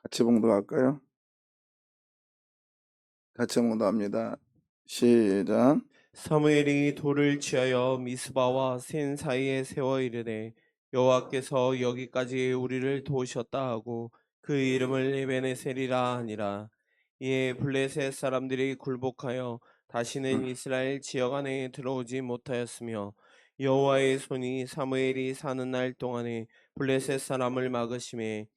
같이 봉독할까요? 같이 봉독합니다. 시작. 사무엘이 돌을 취하여 미스바와 센 사이에 세워 이르되 여호와께서 여기까지 우리를 도우셨다 하고 그 이름을 에베네셀이라 하니라. 이에 블레셋 사람들이 굴복하여 다시는 이스라엘 지역 안에 들어오지 못하였으며 여호와의 손이 사무엘이 사는 날 동안에 블레셋 사람을 막으심에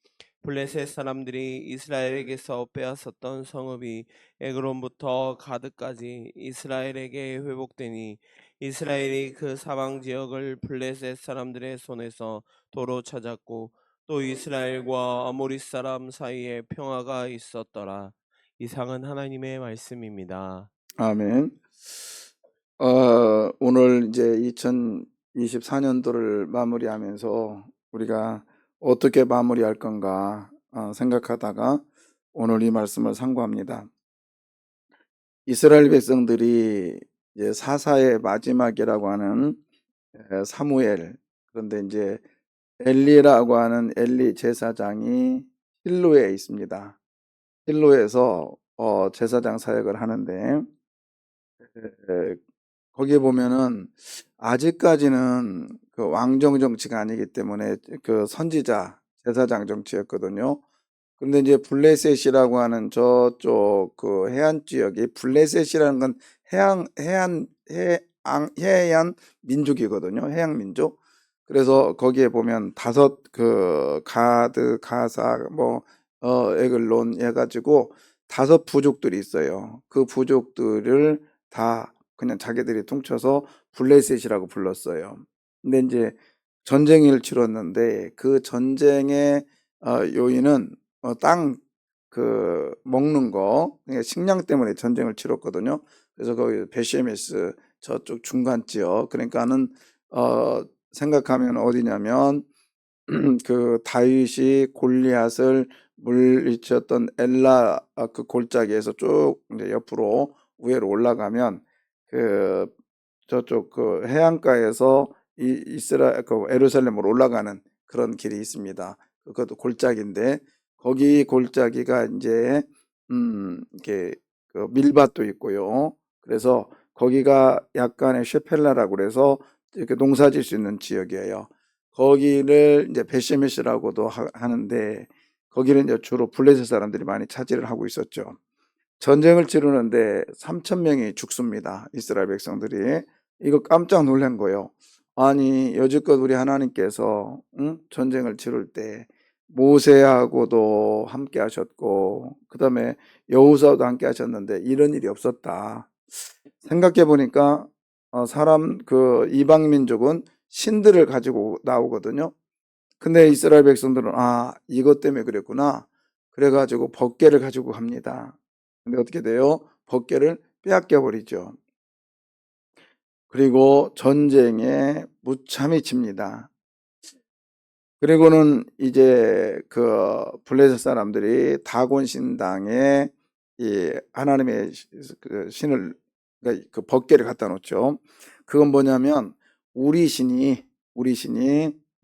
블레셋 사람들이 이스라엘에게서 빼앗았던 성읍이 에그론부터 가드까지 이스라엘에게 회복되니 이스라엘이 그 사방 지역을 블레셋 사람들의 손에서 도로 찾았고 또 이스라엘과 아모리 사람 사이에 평화가 있었더라. 이상은 하나님의 말씀입니다. 아멘. 오늘 이제 2024년도를 마무리하면서 우리가 어떻게 마무리할 건가 생각하다가 오늘 이 말씀을 상고합니다. 이스라엘 백성들이 이제 사사의 마지막이라고 하는 사무엘, 그런데 이제 엘리라고 하는 엘리 제사장이 실로에 있습니다. 실로에서 제사장 사역을 하는데 거기에 보면은 아직까지는 그 왕정 정치가 아니기 때문에 그 선지자 제사장 정치였거든요. 그런데 이제 블레셋이라고 하는 저쪽 그 해안 지역이, 블레셋이라는 건 해안 민족이거든요. 해양 민족. 그래서 거기에 보면 다섯 그 가드, 가사, 에글론 해가지고 다섯 부족들이 있어요. 그 부족들을 다 그냥 자기들이 퉁쳐서 블레셋이라고 불렀어요. 근데 이제 전쟁을 치렀는데 그 전쟁의 요인은 땅 먹는 거, 그러니까 식량 때문에 전쟁을 치렀거든요. 그래서 거기 베시메스 저쪽 중간 지역, 그러니까는 생각하면 어디냐면 그 다윗이 골리앗을 물리쳤던 엘라 그 골짜기에서 쭉 이제 옆으로 위로 올라가면 그 저쪽 그 해안가에서 그 예루살렘으로 올라가는 그런 길이 있습니다. 그것도 골짜기인데 거기 골짜기가 이제 이렇게 그 밀밭도 있고요. 그래서 거기가 약간의 쉐펠라라고 그래서 이렇게 농사질 수 있는 지역이에요. 거기를 이제 베시메시라고도 하는데 거기는 이제 주로 블레셋 사람들이 많이 차지를 하고 있었죠. 전쟁을 치르는데 3,000명이 죽습니다. 이스라엘 백성들이. 이거 깜짝 놀란 거예요. 아니 여지껏 우리 하나님께서 전쟁을 치를 때 모세하고도 함께 하셨고 그 다음에 여호수아도 함께 하셨는데 이런 일이 없었다. 생각해 보니까 사람 그 이방 민족은 신들을 가지고 나오거든요. 근데 이스라엘 백성들은 이것 때문에 그랬구나. 그래가지고 법궤를 가지고 갑니다. 근데 어떻게 돼요? 법궤를 빼앗겨 버리죠. 그리고 전쟁에 무참히 칩니다. 그리고는 이제 그 블레셋 사람들이 다곤 신당에 이 하나님의 그 신을, 그러니까 그 법궤를 갖다 놓죠. 그건 뭐냐면 우리 신이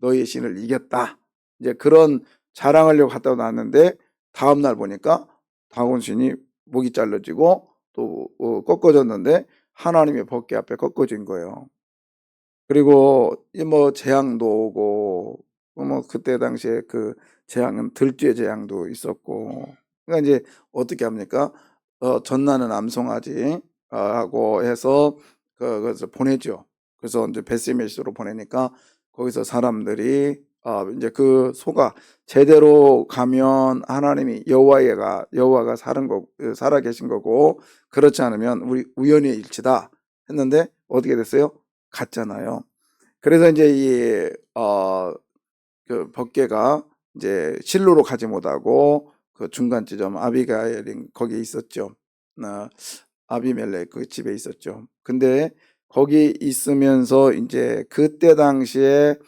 너희의 신을 이겼다. 이제 그런 자랑하려고 갖다 놨는데 다음 날 보니까 다곤 신이 목이 잘라지고 또 꺾어졌는데 하나님의 법궤 앞에 꺾어진 거예요. 그리고 재앙도 오고 그때 당시에 그 재앙은 들쥐의 재앙도 있었고, 그러니까 이제 어떻게 합니까? 전나는 암송아지 하고 해서 그것을 보내죠. 그래서 이제 베스메시로 보내니까 거기서 사람들이 이제 그 소가 제대로 가면 하나님이 여호와가 살아 계신 거고, 그렇지 않으면 우리 우연의 일치다 했는데 어떻게 됐어요? 갔잖아요. 그래서 이제 그 법궤가 이제 실로로 가지 못하고 그 중간 지점 아비가일인 거기에 있었죠. 아비멜렉 그 집에 있었죠. 근데 거기 있으면서 이제 그때 당시에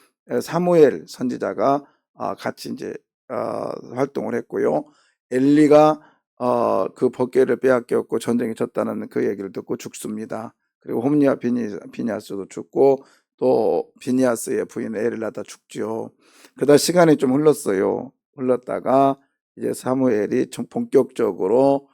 사무엘 선지자가 같이 이제 활동을 했고요. 엘리가 그 법궤를 빼앗겼고 전쟁에 졌다는 그 얘기를 듣고 죽습니다. 그리고 홈리와 비니아스도 죽고 또 비니아스의 부인 에릴라다 죽죠. 그러다 시간이 좀 흘렀어요. 흘렀다가 이제 사무엘이 본격적으로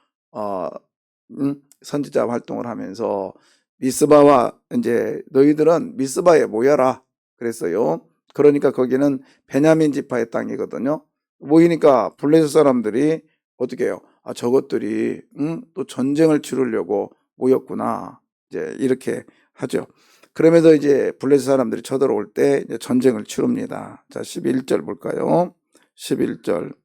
선지자 활동을 하면서 미스바와 이제 너희들은 미스바에 모여라 그랬어요. 그러니까 거기는 베냐민 지파의 땅이거든요. 모이니까 블레셋 사람들이 어떻게 해요? 아, 저것들이 또 전쟁을 치르려고 모였구나. 이제 이렇게 하죠. 그러면서 이제 블레셋 사람들이 쳐들어올 때 이제 전쟁을 치릅니다. 자, 11절 볼까요? 11절.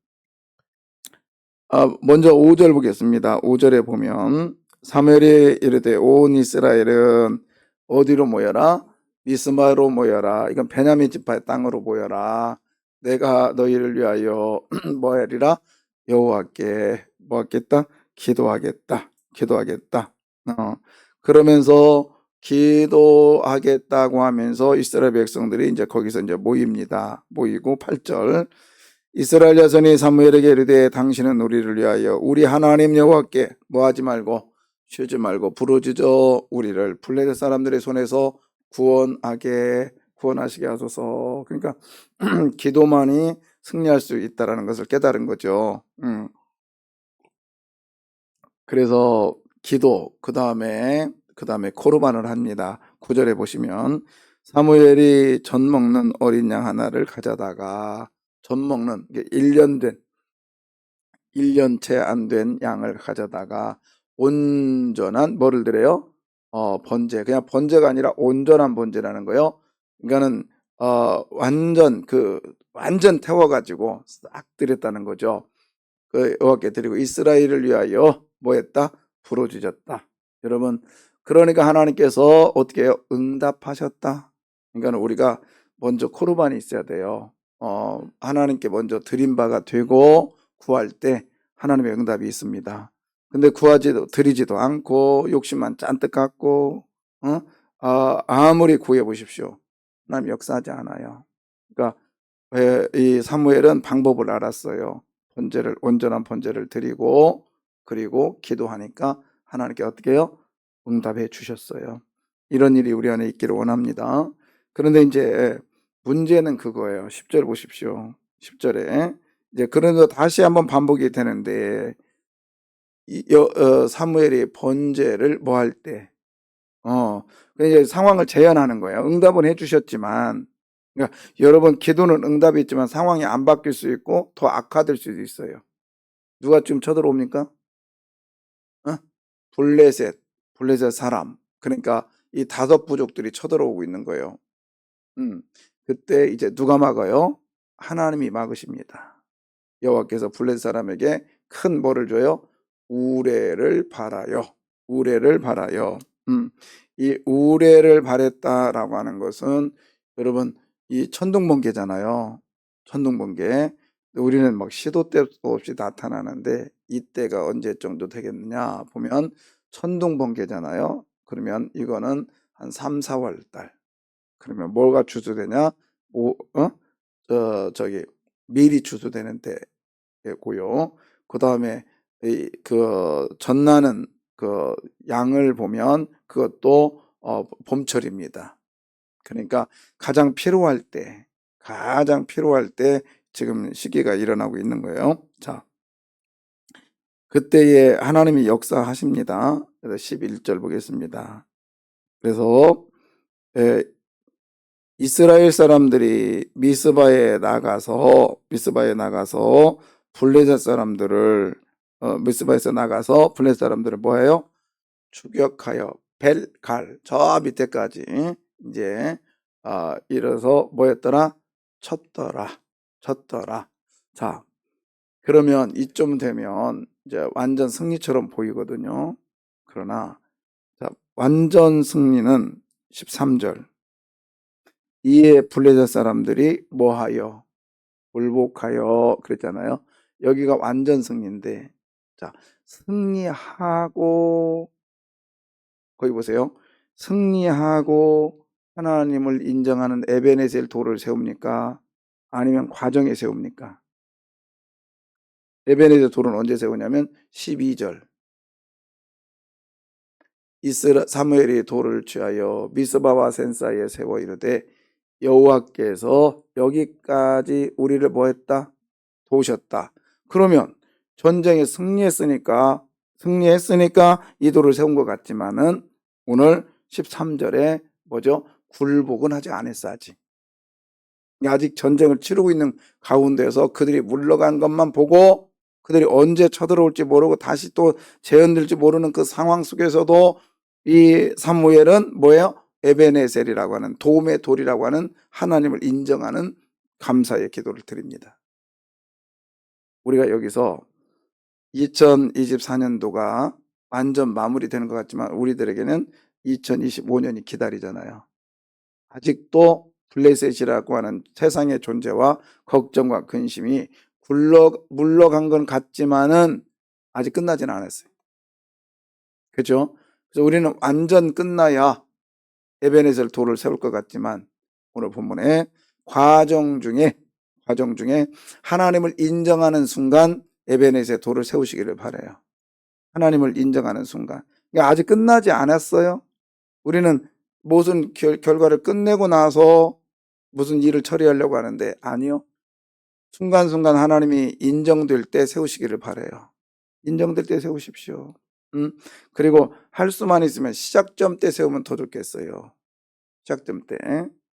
먼저 5절 보겠습니다. 5절에 보면 사무엘이 이르되 온 이스라엘은 어디로 모여라? 미스마로 모여라. 이건 베냐민 지파의 땅으로 모여라. 내가 너희를 위하여 뭐 하리라? 여호와께 뭐 하겠다? 기도하겠다. 기도하겠다. 그러면서 기도하겠다고 하면서 이스라엘 백성들이 이제 거기서 이제 모입니다. 모이고 8절. 이스라엘 자손이 사무엘에게 이르되 당신은 우리를 위하여 우리 하나님 여호와께 뭐하지 말고 쉬지 말고 부르짖어 우리를 블레셋 사람들의 손에서 구원하시게 하소서. 그러니까 기도만이 승리할 수 있다라는 것을 깨달은 거죠. 그래서 기도 그 다음에 코르반을 합니다. 9절에 보시면 사무엘이 젖 먹는 어린 양 하나를 가져다가 젖 먹는 1년째 안 된 양을 가져다가 온전한 뭐를 드려요? 번제. 그냥 번제가 아니라 온전한 번제라는 거요. 그러니까는 완전 태워가지고 싹 드렸다는 거죠. 그 여호와께 드리고 이스라엘을 위하여 뭐했다? 부르짖었다. 여러분, 그러니까 하나님께서 어떻게 해요? 응답하셨다. 그러니까 우리가 먼저 코르반이 있어야 돼요. 하나님께 먼저 드린 바가 되고 구할 때 하나님의 응답이 있습니다. 근데 드리지도 않고 욕심만 잔뜩 갖고 아무리 구해 보십시오. 하나님 역사하지 않아요. 그러니까 이 사무엘은 방법을 알았어요. 온전한 번제를 드리고 그리고 기도하니까 하나님께 어떻게 해요? 응답해 주셨어요. 이런 일이 우리 안에 있기를 원합니다. 그런데 이제 문제는 그거예요. 10절 보십시오. 10절에 이제 그래도 다시 한번 반복이 되는데 사무엘이 번제를 뭐 할 때 이제 상황을 재현하는 거예요. 응답은 해주셨지만, 그러니까 여러분 기도는 응답이 있지만 상황이 안 바뀔 수 있고 더 악화될 수도 있어요. 누가 지금 쳐들어옵니까? 블레셋 사람. 그러니까 이 5 부족들이 쳐들어오고 있는 거예요. 그때 이제 누가 막아요? 하나님이 막으십니다. 여호와께서 블레셋 사람에게 큰 뭐를 줘요? 우레를 바라요. 우레를 바라요. 이 우레를 바랬다라고 하는 것은 여러분 이 천둥번개잖아요. 천둥번개. 우리는 막 시도 때도 없이 나타나는데 이때가 언제 정도 되겠느냐 보면 천둥번개잖아요. 그러면 이거는 한 3, 4월 달. 그러면 뭐가 추수되냐? 밀이 추수되는 때고요. 그 다음에 그 전나는 그 양을 보면 그것도 봄철입니다. 그러니까 가장 필요할 때 지금 시기가 일어나고 있는 거예요. 자, 그때에 하나님이 역사하십니다. 그래서 11절 보겠습니다. 그래서 이스라엘 사람들이 미스바에 나가서 블레셋 사람들을 미스바에서 나가서 블레셋 사람들을 뭐해요? 추격하여 벨갈 저 밑에까지 이제 이래서 뭐였더라? 쳤더라. 자, 그러면 이쯤 되면 이제 완전 승리처럼 보이거든요. 그러나 자, 완전 승리는 13절. 이에 블레셋 사람들이 뭐하여? 굴복하여 그랬잖아요. 여기가 완전 승리인데 자, 승리하고 거기 보세요. 승리하고 하나님을 인정하는 에베네셀 돌을 세웁니까? 아니면 과정에 세웁니까? 에베네셀 돌은 언제 세우냐면 12절. 사무엘이 돌을 취하여 미스바와 센 사이에 세워 이르되 여호와께서 여기까지 우리를 뭐했다? 도우셨다. 그러면 전쟁에 승리했으니까 이 돌을 세운 것 같지만은 오늘 13절에 뭐죠? 굴복은 하지 않았어 아직. 아직 전쟁을 치르고 있는 가운데서 그들이 물러간 것만 보고 그들이 언제 쳐들어올지 모르고 다시 또 재현될지 모르는 그 상황 속에서도 이 사무엘은 뭐예요? 에베네셀이라고 하는 도움의 돌이라고 하는 하나님을 인정하는 감사의 기도를 드립니다. 우리가 여기서 2024년도가 완전 마무리되는 것 같지만 우리들에게는 2025년이 기다리잖아요. 아직도 블레셋이라고 하는 세상의 존재와 걱정과 근심이 물러간 건 같지만은 아직 끝나진 않았어요. 그죠? 그래서 우리는 완전 끝나야 에베네셀 돌을 세울 것 같지만 오늘 본문에 과정 중에 하나님을 인정하는 순간 에베네셀 돌을 세우시기를 바라요. 하나님을 인정하는 순간. 그러니까 아직 끝나지 않았어요. 우리는 무슨 결과를 끝내고 나서 무슨 일을 처리하려고 하는데 아니요. 순간순간 하나님이 인정될 때 세우시기를 바라요. 인정될 때 세우십시오. 그리고 할 수만 있으면 시작점 때 세우면 더 좋겠어요. 시작점 때.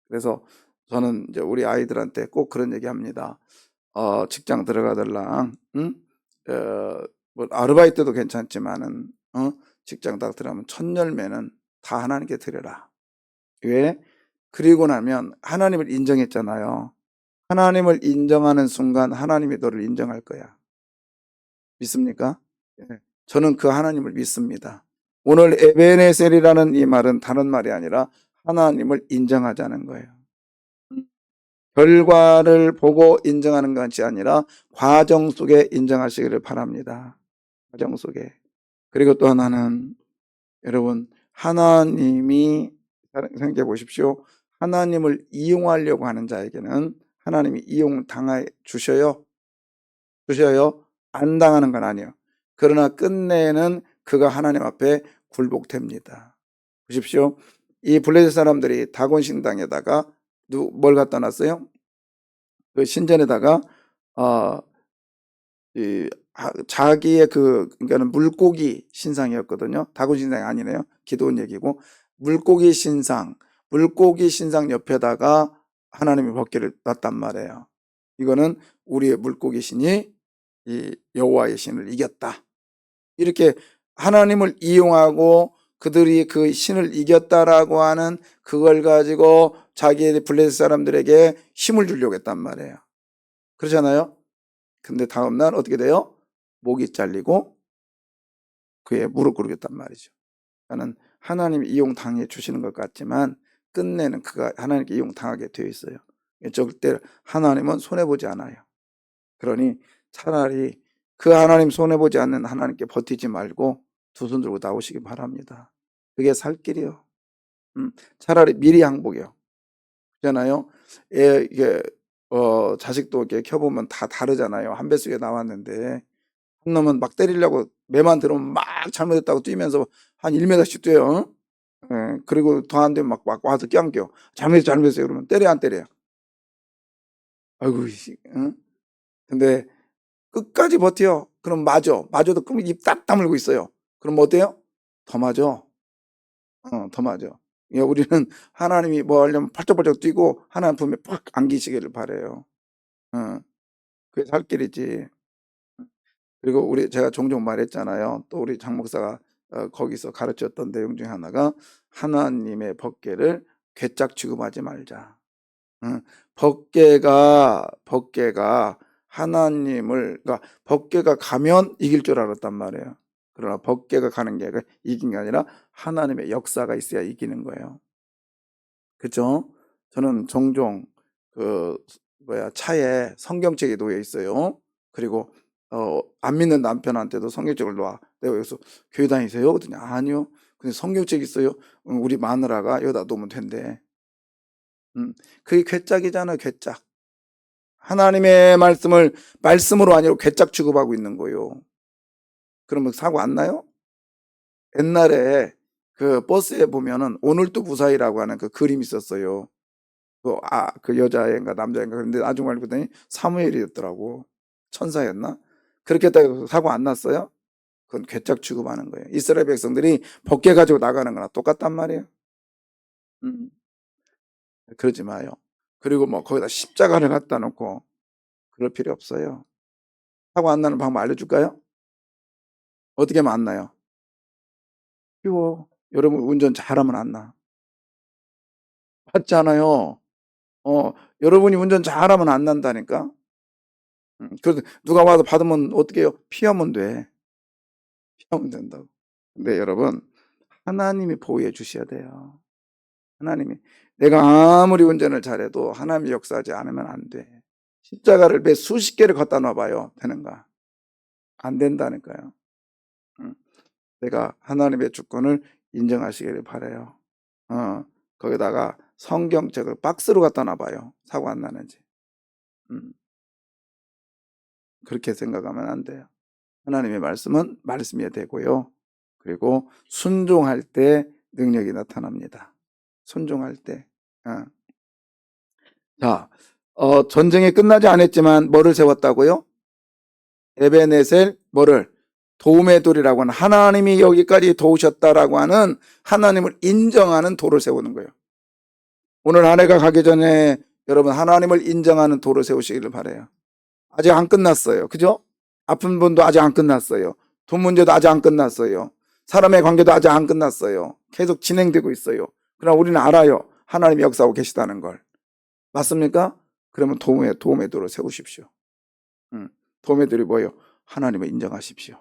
그래서 저는 이제 우리 아이들한테 꼭 그런 얘기 합니다. 직장 들어가달랑, 뭐 아르바이트도 괜찮지만은, 직장 딱 들어가면 첫 열매는 다 하나님께 드려라. 왜? 그리고 나면 하나님을 인정했잖아요. 하나님을 인정하는 순간 하나님이 너를 인정할 거야. 믿습니까? 예. 저는 그 하나님을 믿습니다. 오늘 에베네셀이라는 이 말은 다른 말이 아니라 하나님을 인정하자는 거예요. 결과를 보고 인정하는 것이 아니라 과정 속에 인정하시기를 바랍니다. 과정 속에. 그리고 또 하나는 여러분 하나님이 생각해 보십시오. 하나님을 이용하려고 하는 자에게는 하나님이 이용당해 주셔요. 안 당하는 건 아니에요. 그러나 끝내는 그가 하나님 앞에 굴복됩니다. 보십시오. 이 블레셋 사람들이 다곤 신당에다가 뭘 갖다 놨어요? 그 신전에다가 자기의 그러니까는 물고기 신상이었거든요. 다곤 신상이 아니네요. 기도원 얘기고 물고기 신상 옆에다가 하나님의 법궤를 놨단 말이에요. 이거는 우리의 물고기 신이 이 여호와의 신을 이겼다. 이렇게 하나님을 이용하고 그들이 그 신을 이겼다라고 하는 그걸 가지고 자기의 블레셋 사람들에게 힘을 주려고 했단 말이에요. 그렇잖아요. 근데 다음날 어떻게 돼요? 목이 잘리고 그의 무릎 꿇겠단 말이죠. 나는 하나님이 이용당해 주시는 것 같지만 끝내는 그가 하나님께 이용당하게 되어 있어요. 절대 하나님은 손해보지 않아요. 그러니 차라리 그 하나님 손해보지 않는 하나님께 버티지 말고 두 손 들고 나오시기 바랍니다. 그게 살 길이요. 차라리 미리 항복이요. 그잖아요. 이게 자식도 이렇게 켜보면 다 다르잖아요. 한 뱃속에 나왔는데 한 놈은 막 때리려고 매만 들어오면 막 잘못했다고 뛰면서 한 1m씩 뛰어요. 예, 그리고 더 안 되면 막 와서 껴안겨. 잘못했어요. 그러면 때려 안 때려요? 아이고, 근데 끝까지 버텨. 그럼 맞아도 그럼 입 딱 다물고 있어요. 그럼 어때요? 더 맞아. 더 맞아. 예, 우리는 하나님이 뭐 하려면 팔짝팔짝 뛰고 하나님 품에 팍 안기시기를 바래요. 그게 살 길이지. 그리고 제가 종종 말했잖아요. 또 우리 장 목사가 거기서 가르쳤던 내용 중에 하나가 하나님의 법궤를 괴짝 취급하지 말자. 법궤가 하나님을, 그러니까 법궤가 가면 이길 줄 알았단 말이에요. 그러나 법궤가 가는 게 이긴 게 아니라 하나님의 역사가 있어야 이기는 거예요. 그죠? 저는 종종 차에 성경책이 놓여 있어요. 그리고 안 믿는 남편한테도 성경책을 놔. 내가 여기서 교회 다니세요? 그랬더니 아니요. 근데 성경책 있어요. 우리 마누라가 여기다 놓으면 된대. 그게 괴짝이잖아, 괴짝. 하나님의 말씀으로 아니라 괴짝 취급하고 있는 거예요. 그러면 사고 안 나요? 옛날에 그 버스에 보면은 오늘도 무사히라고 하는 그 그림이 있었어요. 그 여자애인가 남자애인가. 그런데 나중에 알고 보더니 사무엘이었더라고. 천사였나? 그렇게 했다고 사고 안 났어요? 그건 괴짝 취급하는 거예요. 이스라엘 백성들이 법궤 가지고 나가는 거나 똑같단 말이에요. 음, 그러지 마요. 그리고 뭐 거기다 십자가를 갖다 놓고 그럴 필요 없어요. 사고 안 나는 방법 알려줄까요? 어떻게 하면 안 나요? 쉬워. 여러분 운전 잘하면 안 나. 맞잖아요. 여러분이 운전 잘하면 안 난다니까. 그래서 누가 와서 받으면 어떻게 해요? 피하면 돼. 피하면 된다고. 근데 여러분 하나님이 보호해 주셔야 돼요. 하나님이. 내가 아무리 운전을 잘해도 하나님이 역사하지 않으면 안 돼. 십자가를 매 수십 개를 갖다 놔봐요. 되는가? 안 된다니까요. 음, 내가 하나님의 주권을 인정하시기를 바라요. 거기다가 성경책을 박스로 갖다 놔봐요. 사고 안 나는지. 음, 그렇게 생각하면 안 돼요. 하나님의 말씀은 말씀이 되고요. 그리고 순종할 때 능력이 나타납니다. 순종할 때. 어. 자, 전쟁이 끝나지 않았지만 뭐를 세웠다고요? 에베네셀 뭐를? 도움의 돌이라고 하는 하나님이 여기까지 도우셨다라고 하는 하나님을 인정하는 돌을 세우는 거예요. 오늘 한 해가 가기 전에 여러분 하나님을 인정하는 돌을 세우시기를 바라요. 아직 안 끝났어요. 그죠? 아픈 분도 아직 안 끝났어요. 돈 문제도 아직 안 끝났어요. 사람의 관계도 아직 안 끝났어요. 계속 진행되고 있어요. 그러나 우리는 알아요. 하나님이 역사하고 계시다는 걸. 맞습니까? 그러면 도움의 돌을 세우십시오. 도움의 돌이 뭐예요? 하나님을 인정하십시오.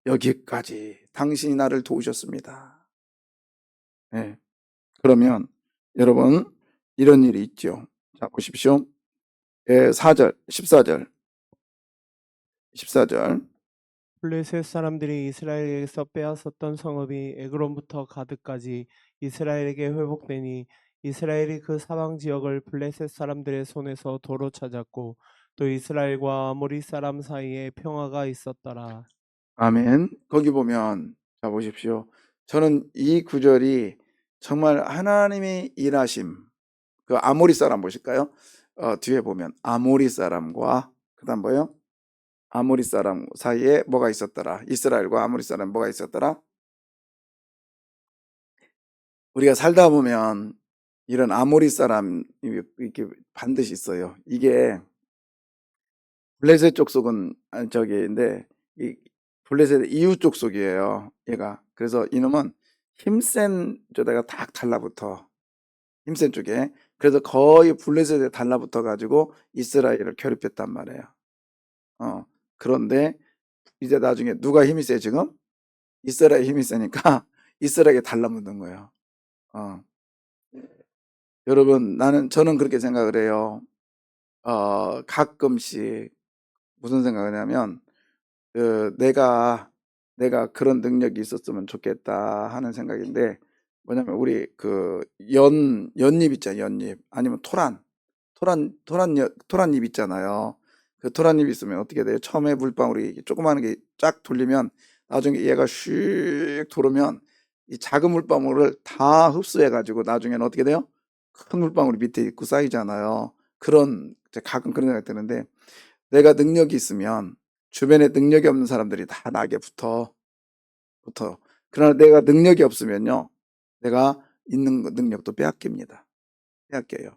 여기까지 당신이 나를 도우셨습니다. 네. 그러면 여러분 이런 일이 있죠. 자 보십시오. 4절, 14절. 블레셋 사람들이 이스라엘에게서 빼앗았던 성읍이 에그론부터 가드까지 이스라엘에게 회복되니 이스라엘이 그 사방 지역을 블레셋 사람들의 손에서 도로 찾았고 또 이스라엘과 아모리 사람 사이에 평화가 있었더라. 아멘. 거기 보면 자 보십시오. 저는 이 구절이 정말 하나님의 일하심. 그 아모리 사람 보실까요? 뒤에 보면 아모리 사람과 그다음 뭐요? 아모리 사람 사이에 뭐가 있었더라? 이스라엘과 아모리 사람 뭐가 있었더라? 우리가 살다 보면 이런 아모리 사람이 이렇게 반드시 있어요. 이게 블레셋 족속은 저기인데 이 블레셋의 이웃 족속이에요. 얘가. 그래서 이놈은 힘센 쪽에다가 딱 달라붙어. 힘센 쪽에. 그래서 거의 블레셋에 달라붙어 가지고 이스라엘을 괴롭혔단 말이에요. 그런데 이제 나중에 누가 힘이 세 지금? 이스라엘 힘이 세니까 이스라엘에 달라붙는 거예요. 어. 여러분 저는 그렇게 생각을 해요. 가끔씩 무슨 생각을 하냐면 내가 그런 능력이 있었으면 좋겠다 하는 생각인데 뭐냐면 우리 그 연잎 있잖아요. 연잎 아니면 토란잎 있잖아요. 그 토란잎 있으면 어떻게 돼요? 처음에 물방울이 조그마한 게 쫙 돌리면 나중에 얘가 슉 돌으면 이 작은 물방울을 다 흡수해 가지고 나중에는 어떻게 돼요? 큰 물방울이 밑에 있고 쌓이잖아요. 가끔 그런 생각이 드는데 내가 능력이 있으면 주변에 능력이 없는 사람들이 다 나에게 붙어. 그러나 내가 능력이 없으면요. 내가 있는 능력도 빼앗깁니다. 빼앗겨요.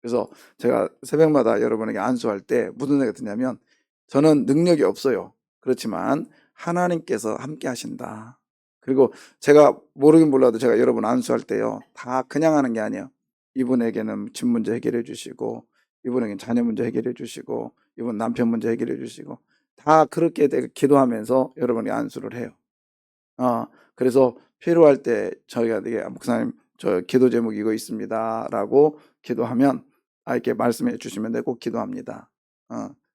그래서 제가 새벽마다 여러분에게 안수할 때 무슨 생각이 드냐면 저는 능력이 없어요. 그렇지만 하나님께서 함께 하신다. 그리고 제가 모르긴 몰라도 제가 여러분 안수할 때요. 다 그냥 하는 게 아니에요. 이분에게는 집 문제 해결해 주시고 이분에게는 자녀 문제 해결해 주시고 이분 남편 문제 해결해 주시고 다 그렇게 기도하면서 여러분이 안수를 해요. 그래서 필요할 때 저희가 되게 목사님 저 기도 제목 이거 있습니다라고 기도하면 이렇게 말씀해 주시면 되고 기도합니다.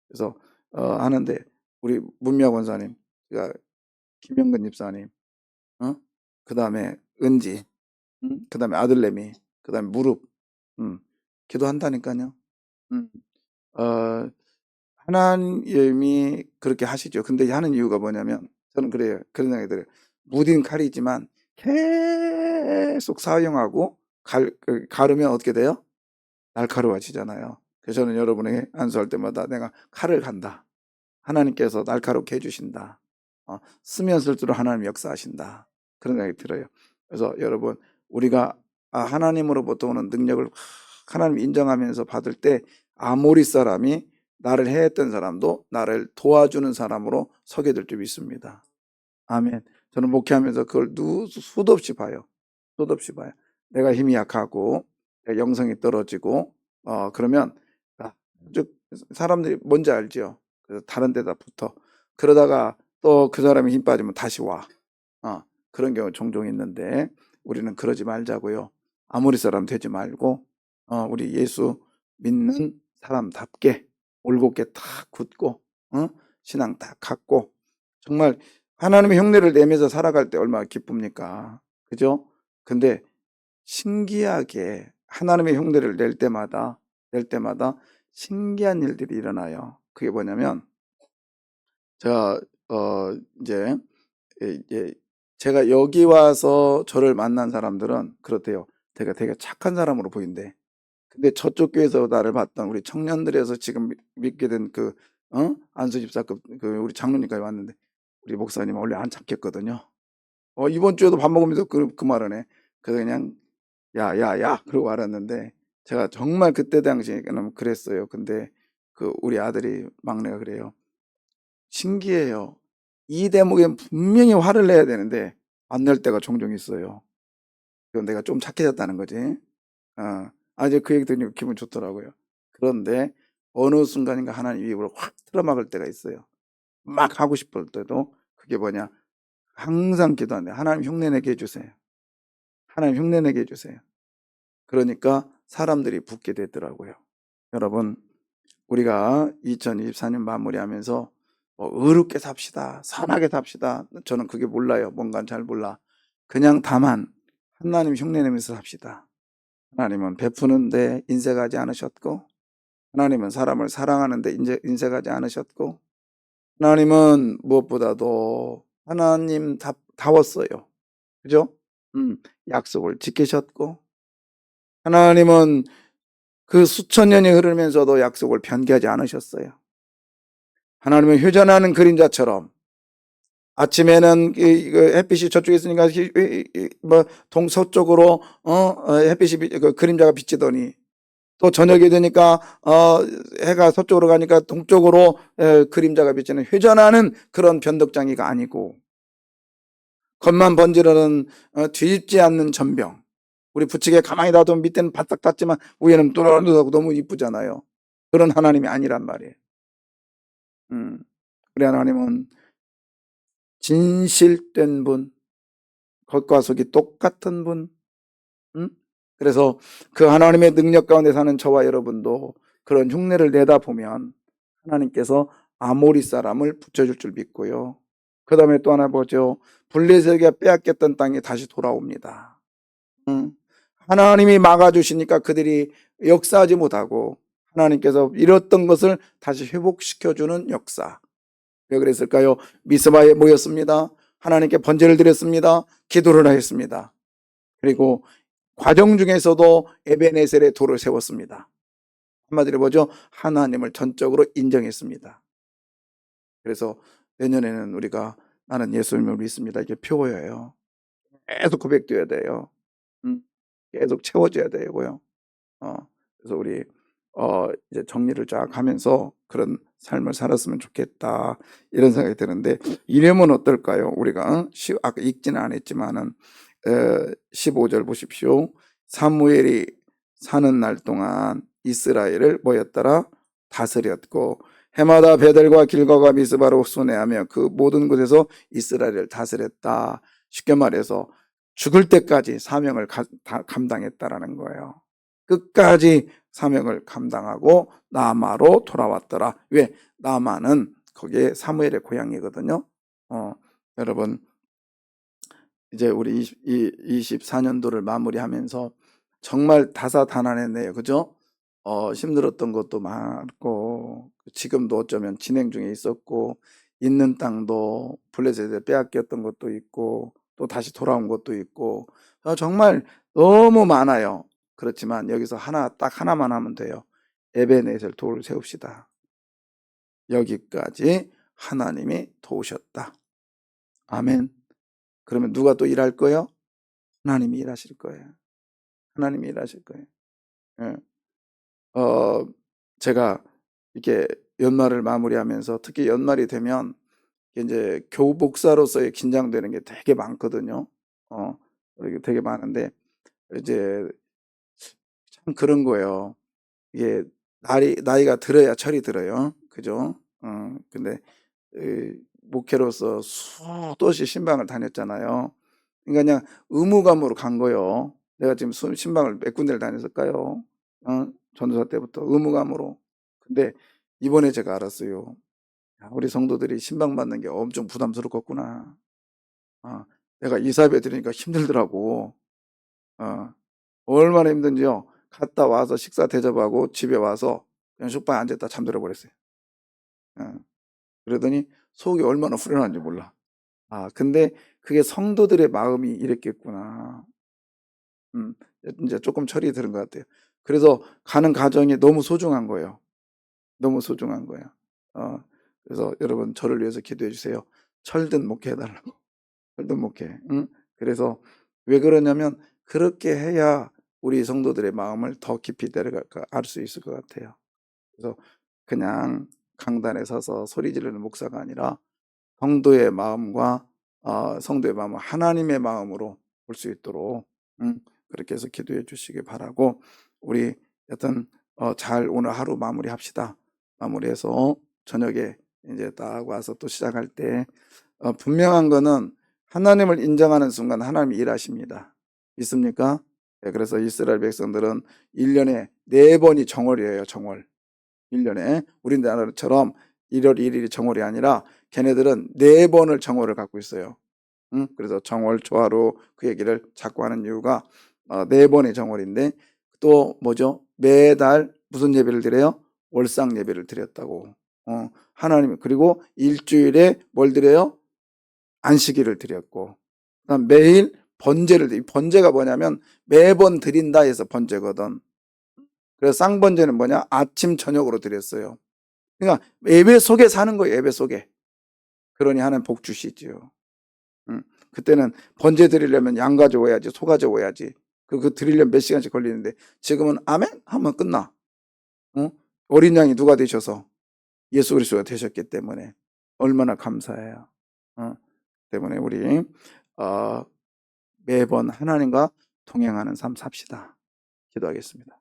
그래서 하는데 우리 문미아 권사님, 그러니까 김영근 집사님, 그 다음에 은지, 그 다음에 아들내미, 그 다음에 무릎, 기도한다니까요. 음, 어, 하나님이 그렇게 하시죠. 근데 하는 이유가 뭐냐면 저는 그래요. 그런 생각이 들어요. 무딘 칼이지만 계속 사용하고 가르면 어떻게 돼요? 날카로워지잖아요. 그래서 저는 여러분에게 안수할 때마다 내가 칼을 간다. 하나님께서 날카롭게 해주신다. 쓰면 쓸수록 하나님 역사하신다. 그런 생각이 들어요. 그래서 여러분, 우리가 하나님으로부터 오는 능력을 하나님 인정하면서 받을 때 아모리 사람이 나를 해했던 사람도 나를 도와주는 사람으로 서게 될 줄 믿습니다. 아멘. 저는 목회하면서 그걸 수도 없이 봐요. 수도 없이 봐요. 내가 힘이 약하고 내가 영성이 떨어지고 그러면 쭉 사람들이 뭔지 알죠. 그래서 다른 데다 붙어. 그러다가 또 그 사람이 힘 빠지면 다시 와. 그런 경우 종종 있는데 우리는 그러지 말자고요. 아무리 사람 되지 말고 우리 예수 믿는 사람답게 올곧게 탁 굳고 신앙 딱 갖고 정말 하나님의 흉내를 내면서 살아갈 때 얼마나 기쁩니까? 그죠? 근데 신기하게 하나님의 흉내를 낼 때마다 신기한 일들이 일어나요. 그게 뭐냐면 제가 이제 제가 여기 와서 저를 만난 사람들은 그렇대요. 되게 착한 사람으로 보인대. 근데 저쪽 교회에서 나를 봤던 우리 청년들에서 지금 믿게 된 안수 집사 그 우리 장로님까지 왔는데 우리 목사님은 원래 안 착했거든요. 이번 주에도 밥 먹으면서 그 말을 해. 그래서 그냥 야야야 그러고 알았는데 제가 정말 그때 당시에는 그랬어요. 근데 우리 아들이 막내가 그래요. 신기해요. 이 대목엔 분명히 화를 내야 되는데 안 낼 때가 종종 있어요. 그건 내가 좀 착해졌다는 거지. 이제 그 얘기 들으니까 기분 좋더라고요. 그런데 어느 순간인가 하나님 입으로 확 틀어막을 때가 있어요. 막 하고 싶을 때도 그게 뭐냐? 항상 기도하는데 하나님 흉내내게 해주세요. 하나님 흉내내게 해주세요. 그러니까 사람들이 붙게 되더라고요. 여러분, 우리가 2024년 마무리하면서 의롭게 삽시다. 선하게 삽시다. 저는 그게 몰라요. 뭔가는 잘 몰라. 그냥 다만 하나님 흉내내면서 삽시다. 하나님은 베푸는데 인색하지 않으셨고 하나님은 사람을 사랑하는데 인색하지 않으셨고 하나님은 무엇보다도 하나님 다웠어요. 그죠? 약속을 지키셨고 하나님은 그 수천 년이 흐르면서도 약속을 변개하지 않으셨어요. 하나님은 휴전하는 그림자처럼 아침에는 햇빛이 저쪽에 있으니까 동서쪽으로 햇빛이 그림자가 비치더니 또 저녁이 되니까 해가 서쪽으로 가니까 동쪽으로 그림자가 비치는 회전하는 그런 변덕장이가 아니고 겉만 번지르는 뒤집지 않는 전병. 우리 부치게 가만히 놔두면 밑에는 바싹 탔지만 위에는 또렷하고 너무 이쁘잖아요. 그런 하나님이 아니란 말이에요. 우리 하나님은 진실된 분, 겉과 속이 똑같은 분. 그래서 그 하나님의 능력 가운데 사는 저와 여러분도 그런 흉내를 내다 보면 하나님께서 아모리 사람을 붙여줄 줄 믿고요. 그 다음에 또 하나 보죠. 블레셋에게 빼앗겼던 땅이 다시 돌아옵니다. 하나님이 막아주시니까 그들이 역사하지 못하고 하나님께서 잃었던 것을 다시 회복시켜주는 역사. 왜 그랬을까요? 미스바에 모였습니다. 하나님께 번제를 드렸습니다. 기도를 하였습니다. 그리고 과정 중에서도 에베네셀의 돌을 세웠습니다. 한마디로 뭐죠? 하나님을 전적으로 인정했습니다. 그래서 내년에는 우리가 나는 예수님을 믿습니다. 이게 표어예요. 계속 고백돼야 돼요. 계속 채워져야 되고요. 그래서 우리 이제 정리를 쫙 하면서 그런 삶을 살았으면 좋겠다 이런 생각이 드는데 이름은 어떨까요? 우리가 아까 읽지는 않았지만은 15절 보십시오. 사무엘이 사는 날 동안 이스라엘을 뭐였더라? 다스렸고 해마다 베델과 길가가 미스바로 순회하며 그 모든 곳에서 이스라엘을 다스렸다. 쉽게 말해서 죽을 때까지 사명을 감당했다라는 거예요. 끝까지 사명을 감당하고 라마로 돌아왔더라. 왜? 라마는 거기에 사무엘의 고향이거든요. 여러분 이제 우리 24년도를 마무리하면서 정말 다사다난했네요. 그죠? 힘들었던 것도 많고 지금도 어쩌면 진행 중에 있었고 있는 땅도 블레셋에 빼앗겼던 것도 있고 또 다시 돌아온 것도 있고 정말 너무 많아요. 그렇지만 여기서 딱 하나만 하면 돼요. 에베네셀 돌을 세웁시다. 여기까지 하나님이 도우셨다. 아멘. 그러면 누가 또 일할 거예요? 하나님이 일하실 거예요. 하나님이 일하실 거예요. 예. 제가 이렇게 연말을 마무리하면서 특히 연말이 되면 이제 교복사로서의 긴장되는 게 되게 많거든요. 이게 되게 많은데 이제 참 그런 거예요. 이게 나이가 들어야 철이 들어요. 그죠? 근데 목회로서 수도시 신방을 다녔잖아요. 그러니까 그냥 의무감으로 간 거예요. 내가 지금 신방을 몇 군데를 다녔을까요? 전도사 때부터 의무감으로. 근데 이번에 제가 알았어요. 야, 우리 성도들이 신방 받는 게 엄청 부담스럽겠구나. 내가 이사배 드리니까 힘들더라고. 얼마나 힘든지요. 갔다 와서 식사 대접하고 집에 와서 그냥 소파에 앉았다 잠들어 버렸어요. 그러더니 속이 얼마나 후련한지 몰라. 근데 그게 성도들의 마음이 이랬겠구나. 이제 조금 철이 들은 것 같아요. 그래서 가는 과정이 너무 소중한 거예요. 너무 소중한 거예요. 그래서 여러분 저를 위해서 기도해 주세요. 철든 목회 해달라고. 철든 목회. 응? 그래서 왜 그러냐면 그렇게 해야 우리 성도들의 마음을 더 깊이 알 수 있을 것 같아요. 그래서 그냥 강단에 서서 소리 지르는 목사가 아니라 성도의 마음과 성도의 마음을 하나님의 마음으로 볼 수 있도록 그렇게 해서 기도해 주시기 바라고, 우리 여튼 잘 오늘 하루 마무리합시다. 마무리해서 저녁에 이제 딱 와서 또 시작할 때 분명한 거는 하나님을 인정하는 순간 하나님이 일하십니다. 믿습니까? 네, 그래서 이스라엘 백성들은 1년에 4번이 정월이에요. 정월. 1년에 우리나라처럼 1월 1일이 정월이 아니라 걔네들은 4번을 정월을 갖고 있어요. 그래서 정월 초하루 그 얘기를 자꾸 하는 이유가 4번의 정월인데, 또 뭐죠? 매달 무슨 예배를 드려요? 월상 예배를 드렸다고. 하나님, 그리고 일주일에 뭘 드려요? 안식일을 드렸고, 그다음 매일 번제를 드리. 번제가 뭐냐면 매번 드린다 해서 번제거든. 그래서 쌍번제는 뭐냐? 아침 저녁으로 드렸어요. 그러니까 예배 속에 사는 거예요. 예배 속에. 그러니 하나님 복 주시지요. 그때는 번제 드리려면 양 가져와야지, 소 가져와야지. 그 드리려면 몇 시간씩 걸리는데 지금은 아멘 하면 끝나. 어린 양이 누가 되셔서 예수 그리스도가 되셨기 때문에 얼마나 감사해요. 때문에 우리 매번 하나님과 동행하는 삶 삽시다. 기도하겠습니다.